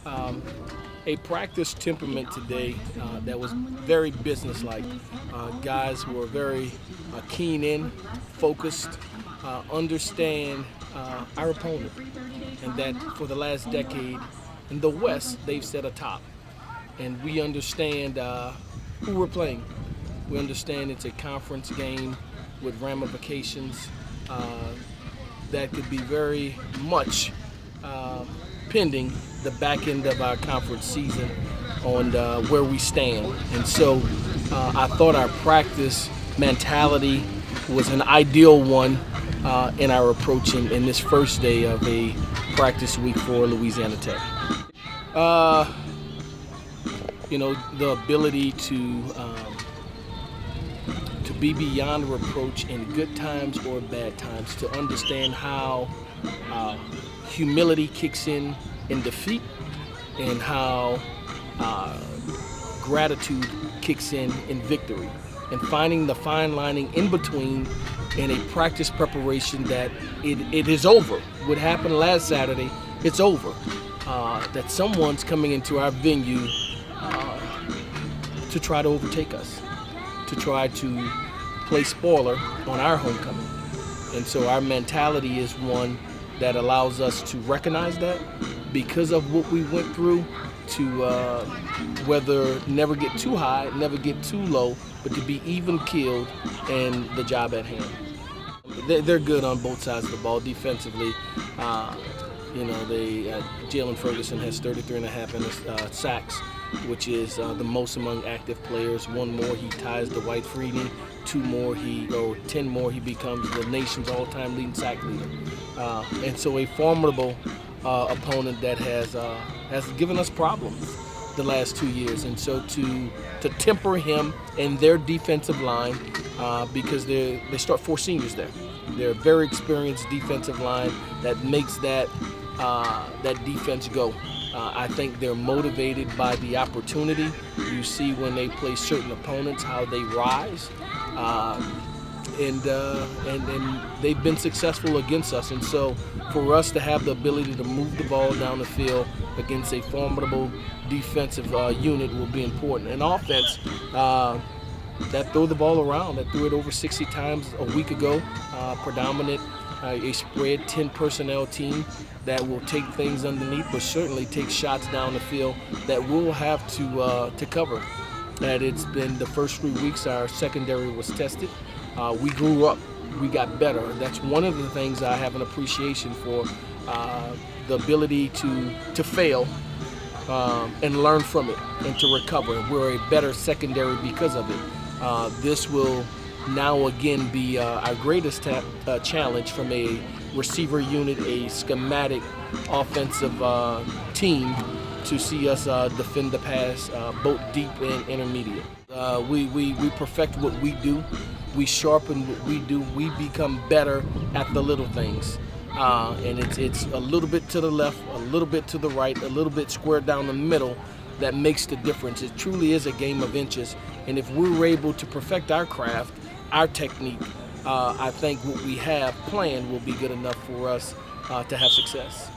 A practice temperament today that was very businesslike. Guys were very keen in, focused, understand our opponent, and that for the last decade in the West they've set a top, and we understand who we're playing. We understand it's a conference game with ramifications that could be very much pending the back end of our conference season on where we stand. And so I thought our practice mentality was an ideal one in our approach in this first day of a practice week for Louisiana Tech. You know, the ability to be beyond reproach in good times or bad times, to understand how humility kicks in defeat, and how gratitude kicks in victory, and finding the fine lining in between in a practice preparation that it is over. What happened last Saturday, it's over. That someone's coming into our venue to try to overtake us, to try to play spoiler on our homecoming. And so our mentality is one that allows us to recognize that because of what we went through, to whether never get too high, never get too low, but to be even keeled in the job at hand. They're good on both sides of the ball defensively. You know, Jalen Ferguson has 33.5 sacks, which is the most among active players. One more, he ties the White Freeney. 10 more, he becomes the nation's all-time leading sack leader. And so a formidable opponent that has given us problems the last 2 years. And so to temper him and their defensive line, because they start 4 seniors there. They're a very experienced defensive line that makes that defense go. I think they're motivated by the opportunity. You see when they play certain opponents how they rise, and they've been successful against us. And so for us to have the ability to move the ball down the field against a formidable defensive unit will be important. And offense, that throw the ball around, that threw it over 60 times a week ago, predominant, a spread 10 personnel team that will take things underneath, but certainly take shots down the field that we'll have to cover. That it's been the first 3 weeks our secondary was tested. We grew up, we got better. That's one of the things I have an appreciation for, the ability to fail and learn from it and to recover. We're a better secondary because of it. This will now again be our greatest challenge from a receiver unit, a schematic offensive team, to see us defend the pass both deep and intermediate. We perfect what we do. We sharpen what we do. We become better at the little things. And it's a little bit to the left, a little bit to the right, a little bit squared down the middle that makes the difference. It truly is a game of inches. And if we're able to perfect our craft, our technique, I think what we have planned will be good enough for us to have success.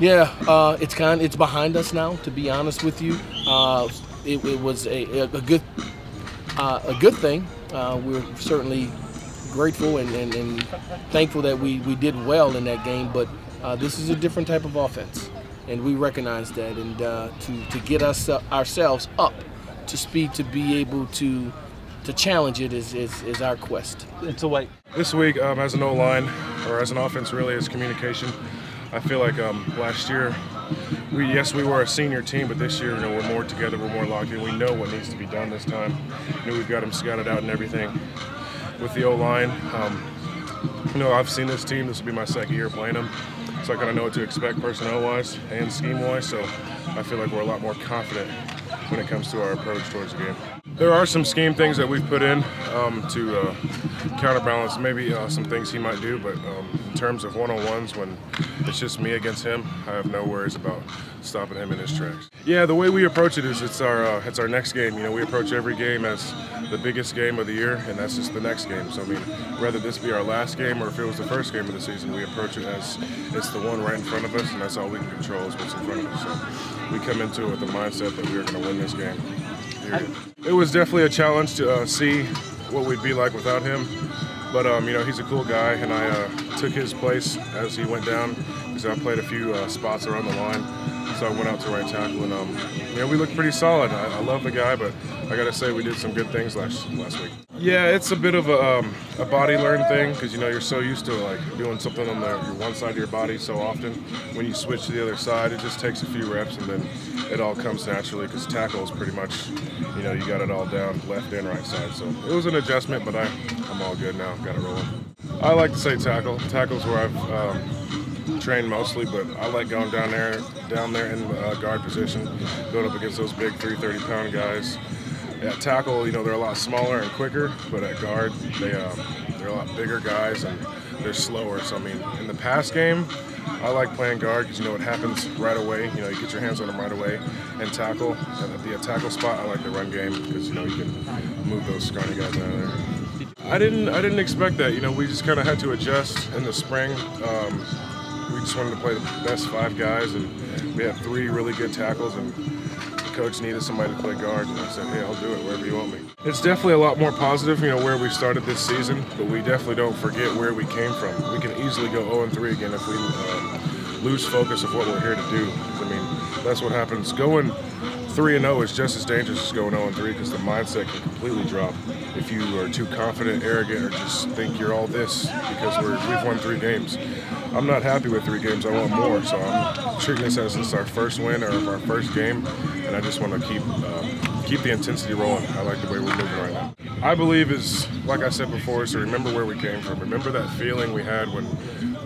Yeah, it's behind us now, to be honest with you. It was a good thing. We're certainly grateful and thankful that we did well in that game, but this is a different type of offense, and we recognize that. And to get us ourselves up to speed to be able to challenge it is our quest. It's a wait. This week, as an O-line, or as an offense really, is communication. I feel like last year, we were a senior team, but this year, we're more together, we're more locked in. We know what needs to be done this time. We've got them scouted out and everything. With the O-line, I've seen this team. This will be my second year playing them, so I kind of know what to expect personnel-wise and scheme-wise. So I feel like we're a lot more confident when it comes to our approach towards the game. There are some scheme things that we've put in to counterbalance maybe some things he might do, but in terms of one-on-ones, when it's just me against him, I have no worries about stopping him in his tracks. Yeah, the way we approach it is it's our next game. You know, we approach every game as the biggest game of the year, and that's just the next game. So I mean, whether this be our last game or if it was the first game of the season, we approach it as it's the one right in front of us, and that's all we can control is what's in front of us. So we come into it with the mindset that we are going to win this game. It was definitely a challenge to see what we'd be like without him, but you know, he's a cool guy, and I took his place as he went down because I played a few spots around the line, so I went out to right tackle, and you know, we looked pretty solid. I love the guy, but I gotta say we did some good things last week. Yeah, it's a bit of a body learn thing because you know you're so used to like doing something on your one side of your body so often. When you switch to the other side, it just takes a few reps and then it all comes naturally because tackle is pretty much, you know, you got it all down left and right side. So it was an adjustment, but I'm all good now. Got it rolling. I like to say tackle. Tackle's where I've trained mostly, but I like going down there in guard position, going up against those big 330-pound guys. At tackle, you know, they're a lot smaller and quicker, but at guard, they're a lot bigger guys and they're slower. So I mean, in the pass game, I like playing guard because you know it happens right away. You know, you get your hands on them right away. And tackle, at the tackle spot, I like the run game because you know you can move those scrawny guys out of there. I didn't expect that. You know, we just kind of had to adjust in the spring. We just wanted to play the best 5 guys, and we had 3 really good tackles, and the coach needed somebody to play guard, and I said, hey, I'll do it wherever you want me. It's definitely a lot more positive, you know, where we started this season, but we definitely don't forget where we came from. We can easily go 0-3 again if we lose focus of what we're here to do. I mean, that's what happens. Going 3-0 is just as dangerous as going 0-3 because the mindset can completely drop if you are too confident, arrogant, or just think you're all this because we've won 3 games. I'm not happy with 3 games. I want more, so I'm treating this as our first win or our first game, and I just want to keep the intensity rolling. I like the way we're moving right now. I believe is, like I said before, is to remember where we came from. Remember that feeling we had when,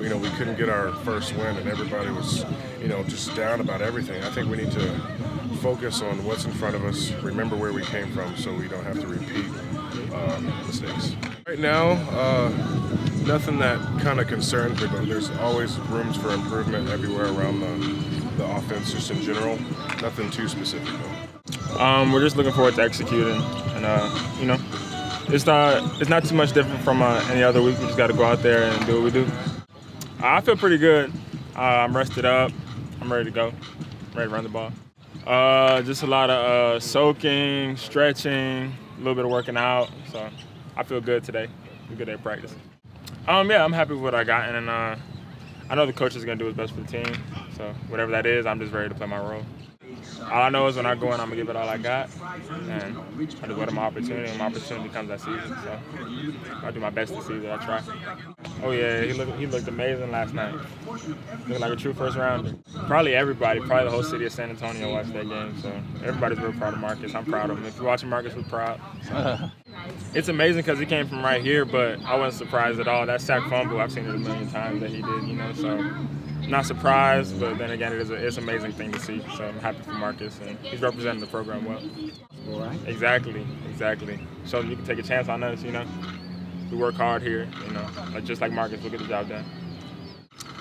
you know, we couldn't get our first win and everybody was, you know, just down about everything. I think we need to focus on what's in front of us, remember where we came from so we don't have to repeat mistakes. Right now, nothing that kind of concerns me, but there's always rooms for improvement everywhere around the offense, just in general. Nothing too specific, though. We're just looking forward to executing, and you know, it's not too much different from any other week. We just got to go out there and do what we do. I feel pretty good. I'm rested up. I'm ready to go. Ready to run the ball. Just a lot of soaking, stretching, a little bit of working out. So I feel good today. A good day of practice. Yeah, I'm happy with what I got, and I know the coach is going to do his best for the team. So whatever that is, I'm just ready to play my role. All I know is when I go in, I'm going to give it all I got, and I just wait on my opportunity, and my opportunity comes that season. So I'll do my best to seize it. I'll try. Oh, yeah, he looked amazing last night. Looked like a true first rounder. Probably everybody, probably the whole city of San Antonio watched that game. So everybody's real proud of Marcus. I'm proud of him. If you're watching Marcus, we're proud. So. It's amazing because he came from right here, but I wasn't surprised at all. That sack fumble, I've seen it a million times that he did, you know, so not surprised, but then again, it's an amazing thing to see. So I'm happy for Marcus, and he's representing the program well. All right. Exactly. So you can take a chance on us, you know. We work hard here, you know, just like Marcus, we'll get the job done.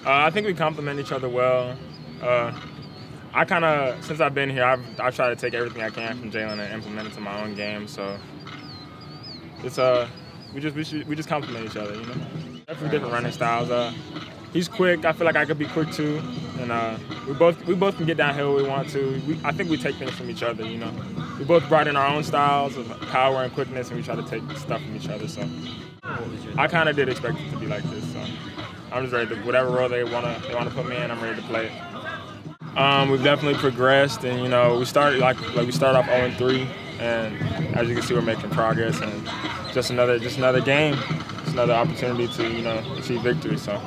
I think we complement each other well. I kind of, since I've been here, I've tried to take everything I can from Jalen and implement it to my own game, so it's we just complement each other, you know. Definitely different running styles. He's quick. I feel like I could be quick too, and we both can get downhill when we want to. I think we take things from each other, you know. We both brought in our own styles of power and quickness, and we try to take stuff from each other. So I kind of did expect it to be like this. So I'm just ready to whatever role they wanna put me in. I'm ready to play it. We've definitely progressed, and you know we started off 0-3. And as you can see, we're making progress, and just another game, just another opportunity to, you know, achieve victory. So